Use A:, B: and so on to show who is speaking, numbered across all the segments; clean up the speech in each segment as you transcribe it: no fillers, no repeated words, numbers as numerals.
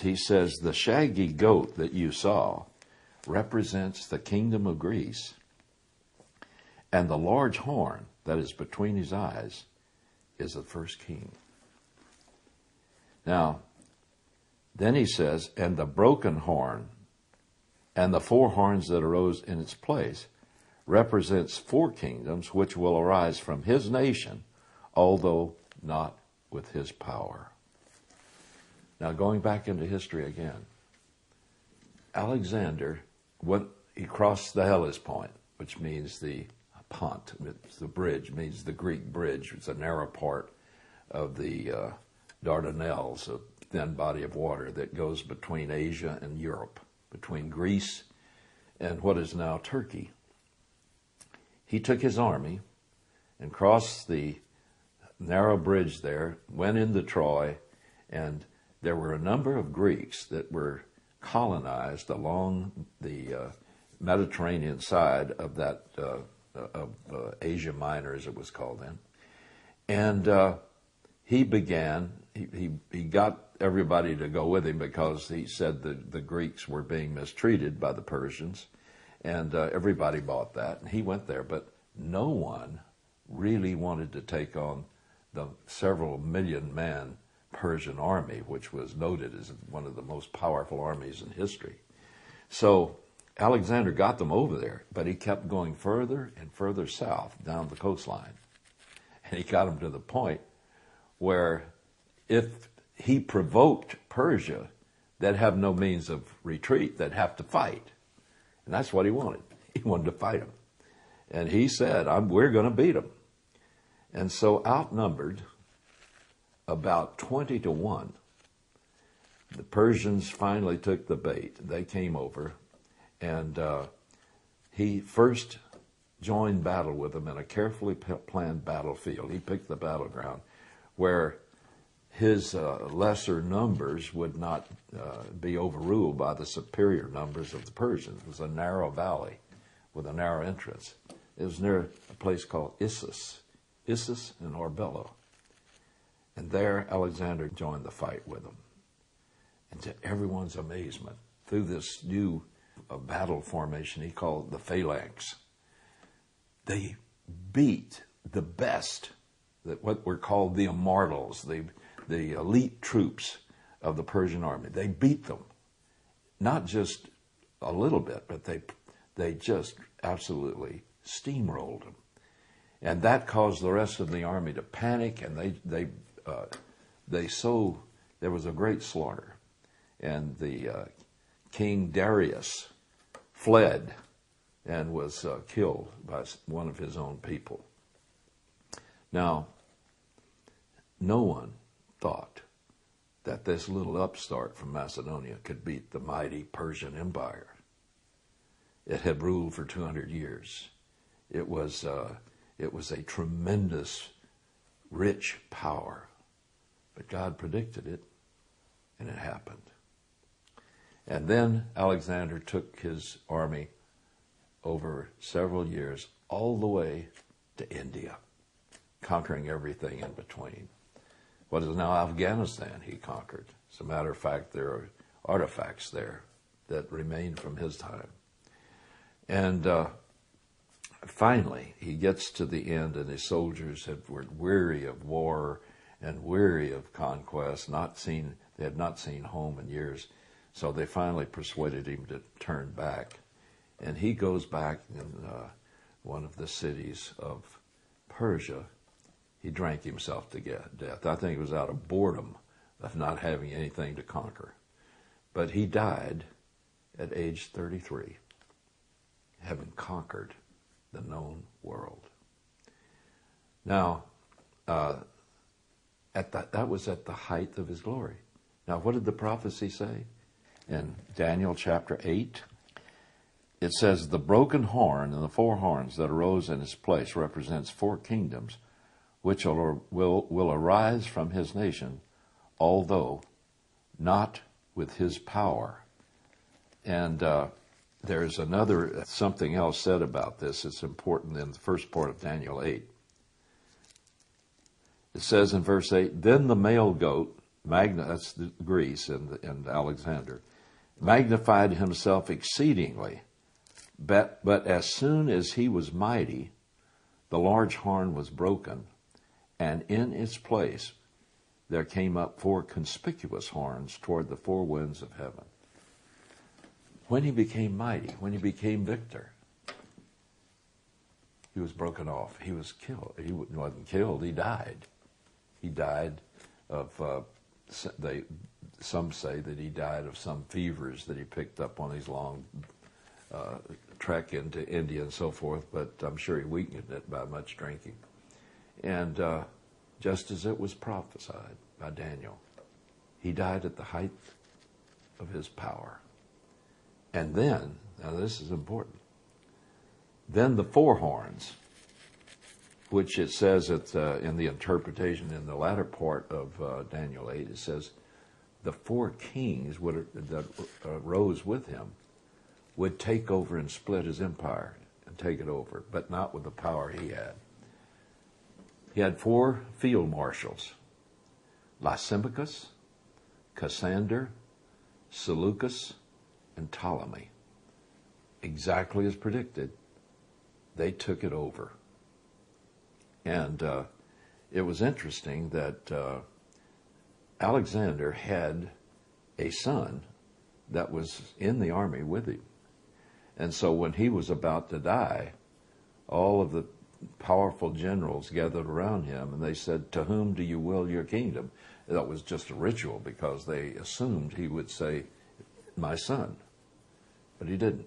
A: he says, the shaggy goat that you saw represents the kingdom of Greece, and the large horn that is between his eyes is the first king. Now, then he says, and the broken horn and the four horns that arose in its place represents four kingdoms which will arise from his nation, although not with his power. Now, going back into history again, Alexander, he crossed the Hellespont, which means the pont, it's the bridge, means the Greek bridge. It's a narrow part of the Dardanelles, a thin body of water that goes between Asia and Europe, between Greece and what is now Turkey. He took his army and crossed the narrow bridge there, went into Troy, and there were a number of Greeks that were colonized along the Mediterranean side of that Asia Minor, as it was called then. And he got everybody to go with him because he said the Greeks were being mistreated by the Persians, and everybody bought that. And he went there, but no one really wanted to take on the several million-man Persian army, which was noted as one of the most powerful armies in history. So Alexander got them over there, but he kept going further and further south down the coastline. And he got them to the point where if he provoked Persia, they'd have no means of retreat. They'd have to fight. And that's what he wanted. He wanted to fight them. And he said, we're going to beat them. And so outnumbered about 20-1, the Persians finally took the bait. They came over, and he first joined battle with them in a carefully planned battlefield. He picked the battleground where his lesser numbers would not be overruled by the superior numbers of the Persians. It was a narrow valley with a narrow entrance. It was near a place called Issus and Arbela. And there Alexander joined the fight with them. And to everyone's amazement, through this new battle formation he called the phalanx, they beat the best, what were called the immortals, the elite troops of the Persian army. They beat them, not just a little bit, but they just absolutely steamrolled them. And that caused the rest of the army to panic, and there was a great slaughter. And the King Darius fled and was killed by one of his own people. Now, no one thought that this little upstart from Macedonia could beat the mighty Persian Empire. It had ruled for 200 years. It was a tremendous, rich power. But God predicted it, and it happened. And then Alexander took his army over several years all the way to India, conquering everything in between. What is now Afghanistan he conquered. As a matter of fact, there are artifacts there that remain from his time. And finally, he gets to the end, and his soldiers were weary of war and weary of conquest. They had not seen home in years. So they finally persuaded him to turn back. And he goes back in one of the cities of Persia. He drank himself to death. I think it was out of boredom of not having anything to conquer. But he died at age 33, having conquered the known world. Now, that was at the height of his glory. Now, what did the prophecy say? In Daniel chapter 8, it says, the broken horn and the four horns that arose in its place represents four kingdoms, which will arise from his nation, although not with his power. And there's something else said about this. It's important in the first part of Daniel 8. It says in verse 8, then the male goat that's Greece and Alexander, magnified himself exceedingly. But as soon as he was mighty, the large horn was broken, and in its place there came up 4 conspicuous horns toward the 4 winds of heaven. When he became mighty, when he became victor, he was broken off. He was killed. He wasn't killed. He died. He died of, some say that he died of some fevers that he picked up on his long trek into India and so forth, but I'm sure he weakened it by much drinking. And just as it was prophesied by Daniel, he died at the height of his power. And then, now this is important, then the 4 horns, which it says in the interpretation in the latter part of Daniel 8, it says the 4 kings that rose with him would take over and split his empire and take it over, but not with the power he had. He had 4 field marshals, Lysimachus, Cassander, Seleucus, and Ptolemy. Exactly as predicted, they took it over. And it was interesting that Alexander had a son that was in the army with him. And so when he was about to die, all of the powerful generals gathered around him, and they said, "To whom do you will your kingdom?" That was just a ritual because they assumed he would say, "My son." But he didn't.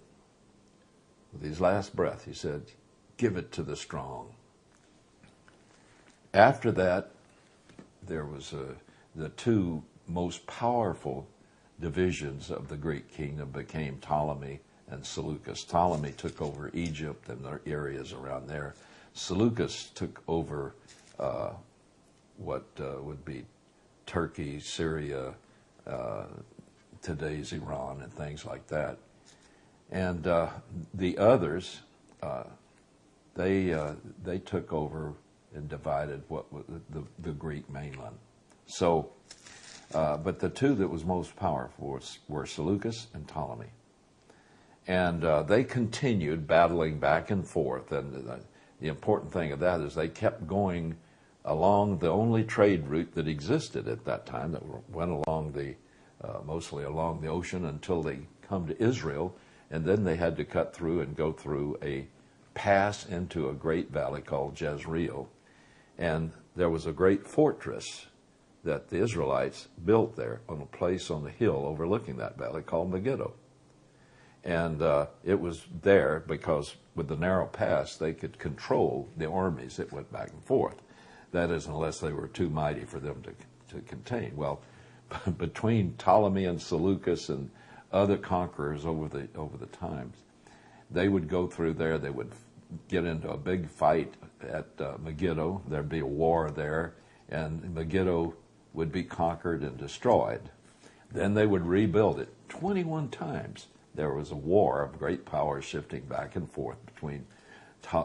A: With his last breath, he said, "Give it to the strong." After that, there was the 2 most powerful divisions of the Greek kingdom became Ptolemy and Seleucus. Ptolemy took over Egypt and the areas around there. Seleucus took over what would be Turkey, Syria, today's Iran, and things like that. And the others, they took over and divided what was the Greek mainland. So, but the 2 that was most powerful were Seleucus and Ptolemy. And they continued battling back and forth. And the important thing of that is they kept going along the only trade route that existed at that time, that went along mostly along the ocean until they come to Israel. And then they had to cut through and go through a pass into a great valley called Jezreel. And there was a great fortress that the Israelites built there on a place on the hill overlooking that valley called Megiddo. And it was there because with the narrow pass, they could control the armies that went back and forth. That is, unless they were too mighty for them to contain. Well, between Ptolemy and Seleucus and other conquerors over the times, they would go through there. They would get into a big fight at Megiddo. There'd be a war there, and Megiddo would be conquered and destroyed. Then they would rebuild it. 21 times there was a war of great power shifting back and forth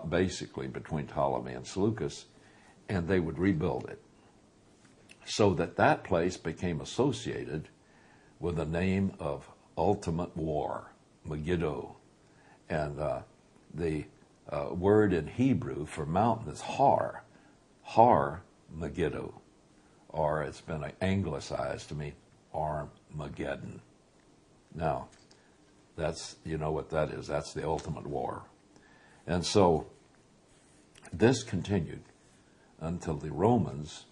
A: basically between Ptolemy and Seleucus, and they would rebuild it. So that place became associated with the name of ultimate war, Megiddo. And the word in Hebrew for mountain is Har Megiddo, or it's been anglicized to mean Armageddon. Now, you know what that is. That's the ultimate war. And so this continued until the Romans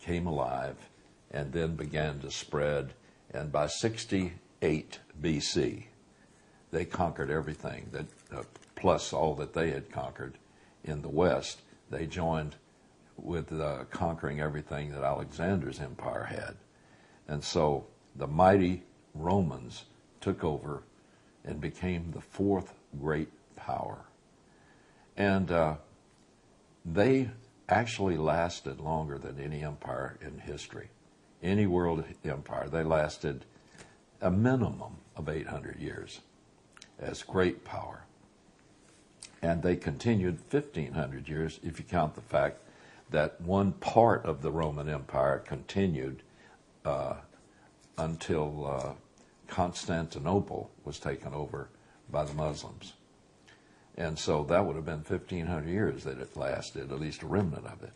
A: came alive and then began to spread. And by 68 BC, they conquered everything, plus all that they had conquered in the West. They joined with conquering everything that Alexander's empire had. And so the mighty Romans took over and became the 4th great power. And they actually lasted longer than any empire in history. Any world empire, they lasted a minimum of 800 years as great power. And they continued 1,500 years if you count the fact that one part of the Roman Empire continued until Constantinople was taken over by the Muslims. And so that would have been 1,500 years that it lasted, at least a remnant of it.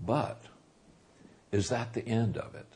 A: But is that the end of it?